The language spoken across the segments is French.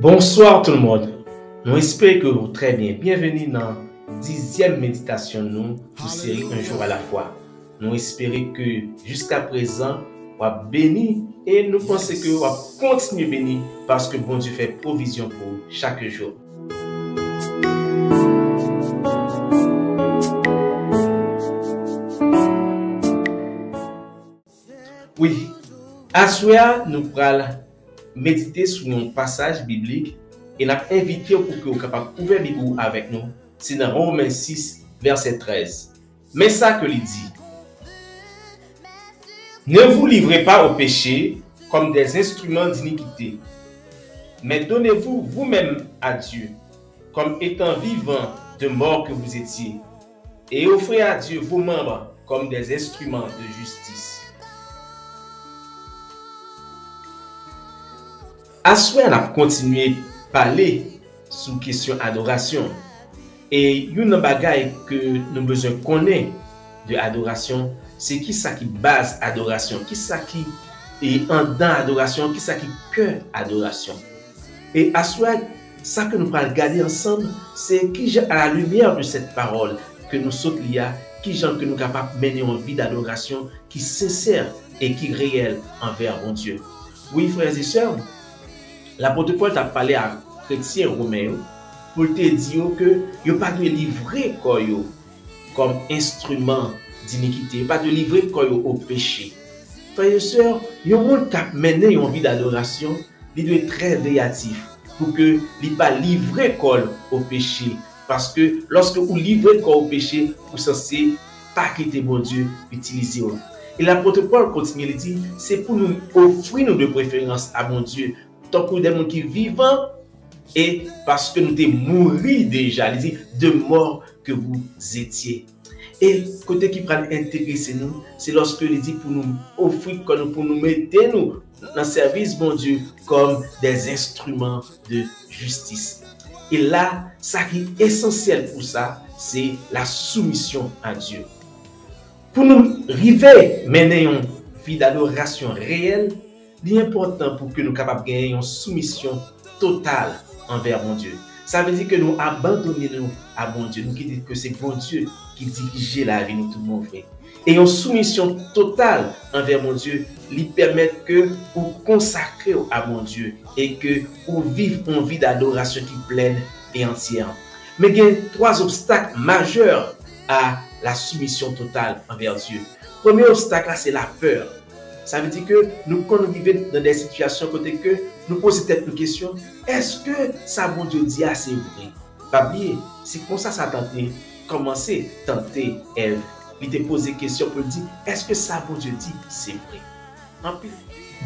Bonsoir tout le monde. Nous espérons que vous très bien. Bienvenue dans la 10e méditation nous pour série Un jour à la fois. Nous espérons que jusqu'à présent, vous êtes béni et nous pensons que vous allez continuer béni parce que bon Dieu fait provision pour chaque jour. Oui, à ce soir, nous allons méditer sur un passage biblique et nous invité pour que vous soyez capable d'ouvrir la Bible avec nous. C'est dans Romains 6, verset 13. Mais ça que il dit. Ne vous livrez pas au péché comme des instruments d'iniquité, mais donnez-vous vous-même à Dieu comme étant vivant de mort que vous étiez, et offrez à Dieu vos membres comme des instruments de justice. À ce moment, on a continué à parler sur la question d'adoration. Et une bagaille que nous avons besoin de connaître de l'adoration, c'est qui ça qui base l'adoration, qui ça qui est en dedans l'adoration, qui ça qui cœur l'adoration. Et à ce moment, ça que nous allons regarder ensemble, c'est qui à la lumière de cette parole que nous sommes liés, qui gens que nous sommes capables de mener une vie d'adoration qui est sincère et qui est réelle envers mon Dieu. Oui, frères et sœurs, l'apôtre Paul t'a parlé à chrétiens romains pour te dire que il n'y a pas de livrer comme instrument d'iniquité, pas de livrer au péché. Frères et sœurs, il y a un monde qui a mené une vie d'adoration, il doit être très véatif pour que il ne pas livrer au péché. Parce que lorsque vous livrez au péché, vous êtes censé pas quitter mon Dieu, utiliser. Et l'apôtre Paul continue, il dit, c'est pour nous offrir nous de préférence à mon Dieu, tant que des gens qui vivent et parce que nous sommes morts déjà, il dit de mort que vous étiez. Et côté qui prend intéresser nous, c'est lorsque il dit pour nous offrir, pour nous mettre nous dans le service mon Dieu comme des instruments de justice. Et là, ça qui est essentiel pour ça, c'est la soumission à Dieu. Pour nous arriver à mener une vie d'adoration réelle, l'important pour que nous soyons capables de gagner une soumission totale envers mon Dieu. Ça veut dire que nous abandonnons à mon Dieu. Nous qui disons que c'est bon Dieu qui dirige la vie, nous tout le monde fait. Et une soumission totale envers mon Dieu lui permet que vous consacrez à mon Dieu et que vous vivez une vie d'adoration qui est pleine et entière. Mais il y a trois obstacles majeurs à la soumission totale envers Dieu. Le premier obstacle, c'est la peur. Ça veut dire que nous, quand nous vivons dans des situations côté que nous posons peut-être une question, est-ce que ça, bon Dieu dit, c'est vrai? Pas oublier, c'est comme ça tenté, commencer tenter Ève. Il te pose des questions pour dire, est-ce que ça, bon Dieu dit, c'est vrai?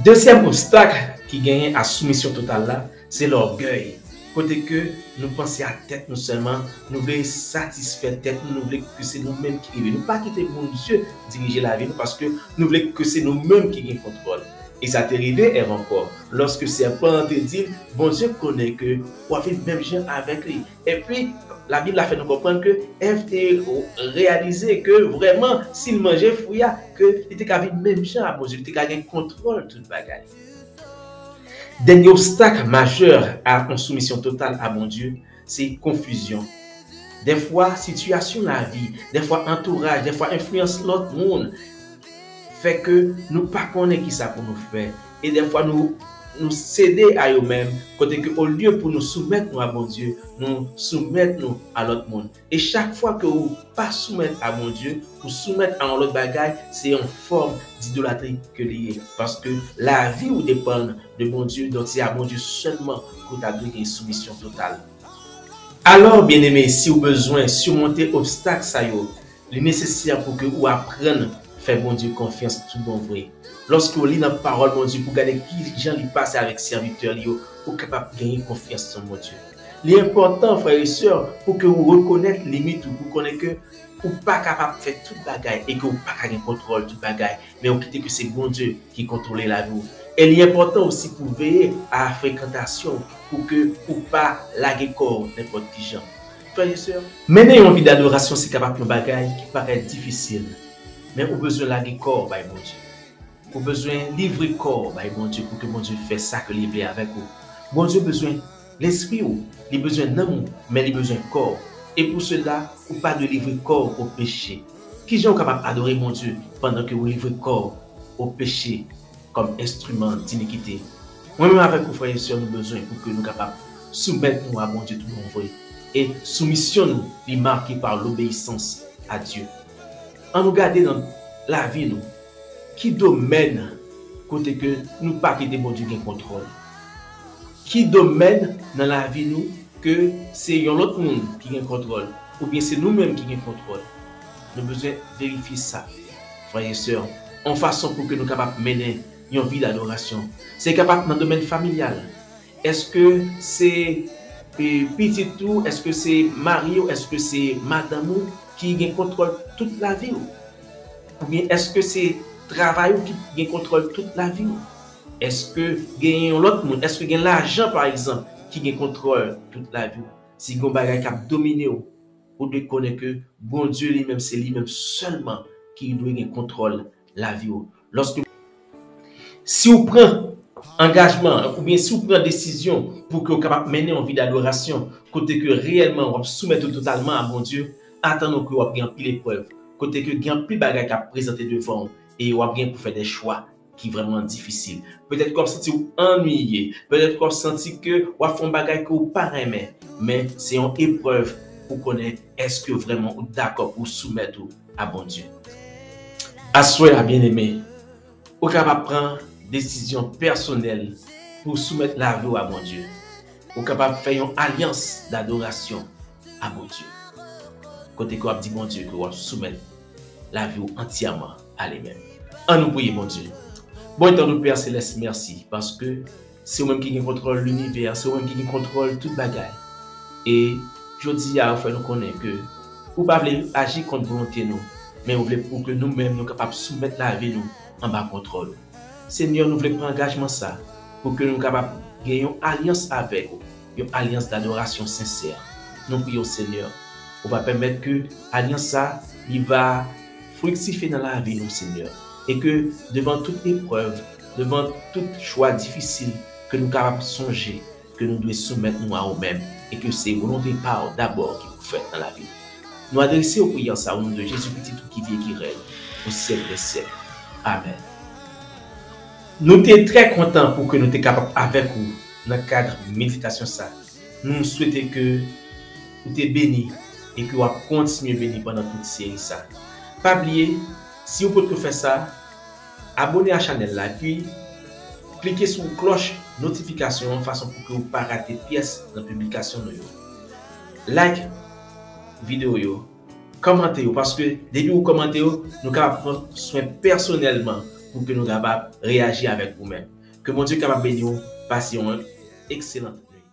Deuxième obstacle qui gagne à soumission totale là, c'est l'orgueil. Côté que nous pensons à tête nous seulement, nous voulons satisfaire tête, nous voulons que c'est nous-mêmes qui vivons. Nous ne pas quitter mon Dieu diriger la vie parce que nous voulons que c'est nous-mêmes qui gagnons contrôle. Et ça t'est arrivé, Ève encore. Lorsque serpent te dit, bon Dieu connaît que vous avez le même genre avec lui. Et puis, la Bible a fait nous comprendre que Ève a réalisé que vraiment, s'il mangeait fouilla, qu'il était le même genre à Dieu, il était gagné contrôle de toute bagarre. Dernier obstacle majeur à une soumission totale à mon Dieu, c'est confusion. Des fois, situation de la vie, des fois entourage, des fois influence l'autre monde, fait que nous ne connaissons pas qui ça pour nous faire. Et des fois, nous céder à eux-mêmes, côté que au lieu pour nous soumettre à mon Dieu, nous soumettre à l'autre monde. Et chaque fois que vous pas soumettre à mon Dieu, vous soumettre à l'autre bagaille, c'est une forme d'idolâtrie que lié. Parce que la vie vous dépend de mon Dieu, donc c'est à mon Dieu seulement que vous avez une soumission totale. Alors, bien aimé, si vous avez besoin de surmonter l'obstacle, ça y est nécessaire pour que vous appreniez à faire mon Dieu confiance tout bon vrai. Lorsque vous lisez la parole, mon Dieu, pour regarder qui gens lui passe avec serviteur, vous êtes capable de gagner confiance en mon Dieu. L'important, frères et sœurs, pour que vous reconnaissiez les limites, vous connaissez que vous n'êtes pas capable de faire toute bagaille et que vous n'êtes pas capable de contrôler toute bagaille, mais vous quittez que c'est bon Dieu qui contrôle la vie. Et l'important aussi pour veiller à la fréquentation, pour que vous ne pas laguer corps n'importe qui gens. Frères et sœurs, mener une vie d'adoration, c'est capable de bagaille qui paraît difficile, mais vous avez besoin de laguer corps, mon Dieu. Vous avez besoin de livrer corps, mon Dieu, pour que mon Dieu fasse ça que livrer avec vous. Mon Dieu a besoin de l'esprit ou, il a besoin d'amour, mais il a besoin de corps. Et pour cela, ou pas de livrer corps au péché. Qui sont capables d'adorer mon Dieu pendant que vous livrez corps au péché comme instrument d'iniquité? Moi-même avec vous, frères et sœurs, nous avons besoin pour que nous soyons capables de soumettre nous à mon Dieu tout le monde. Et soumission nous est marquée par l'obéissance à Dieu. En nous regardant dans la vie, nous, qui domaine côté que nous pas quitter mon Dieu qui contrôle? Qui domaine dans la vie nous que c'est l'autre monde qui a contrôle ou bien c'est nous-mêmes qui avons contrôle? Nous avons besoin de vérifier ça, frères et sœurs, en façon pour que nous soyons capables de mener une vie d'adoration. C'est capable dans le domaine familial. Est-ce que c'est petit tout? Est-ce que c'est mari ou est-ce que c'est madame qui contrôle toute la vie? Ou bien est-ce que c'est travail qui contrôle toute la vie? Est-ce que gagne l'autre monde? Est-ce que gagne l'argent par exemple qui contrôle toute la vie? Si vous avez un dominé, vous devez connaître que bon Dieu lui-même, c'est lui-même seulement qui doit contrôler la vie. Lorsque si vous prenez engagement ou bien si vous prenez décision pour que vous capable mener en vie d'adoration, côté que réellement vous soumettez totalement à mon Dieu, attendons que vous ayez pile épreuve, côté que vous avez plus de bagages à présenter devant vous et vous avez pour faire des choix qui sont vraiment difficiles. Peut-être que vous sentez ennuyé, peut-être que vous sentez que vous avez fait un bagage que vous ne pas aimer, mais c'est une épreuve pour connaître est-ce que vraiment vous êtes d'accord pour soumettre à bon Dieu. Assoyez à bien aimé, vous êtes capable de prendre décision personnelle pour soumettre la vie à mon Dieu. Vous êtes capable de faire une alliance d'adoration à mon Dieu. Côté que vous dit mon Dieu que vous soumettre la vie entièrement à lui-même. En nous prier mon Dieu. Bon temps nous Père Céleste, merci parce que c'est vous-même qui contrôle l'univers, c'est vous-même qui contrôle toute bagaille. Et je dis à vous nous connaître que vous ne pouvez pas agir contre volonté nous, mais vous voulez pour que nous-mêmes nous capables de soumettre la vie nous en bas contrôle. Seigneur, nous voulons prendre engagement ça pour que nous soyons capables de gagner une alliance avec vous, une alliance d'adoration sincère. Nous prions Seigneur, on va permettre que l'alliance ça, il va fructifier dans la vie nous Seigneur. Et que devant toute épreuve, devant tout choix difficile, que nous sommes capables de songer, que nous devons soumettre nous à nous-mêmes et que c'est volonté par d'abord qui vous fait dans la vie. Nous adresser aux prières ça au nom de Jésus-Christ qui vit et qui règne au siècle des siècles. Amen. Nous sommes très contents pour que nous soyons capables avec vous dans le cadre de méditation ça. Nous souhaitons que vous soyez bénis et que vous continuez bénis pendant toute série ça. Pas oublier, si vous pouvez faire ça, abonnez à la chaîne là, puis cliquez sur la cloche notification de façon pour que vous ne pas rater pièces dans la publication. Like vidéo, commentez parce que depuis que vous commentez, nous sommes capables de prendre soin personnellement pour que nous soyons capables de réagir avec vous-même. Que mon Dieu soit capable de bénir vous, passez une excellente nuit.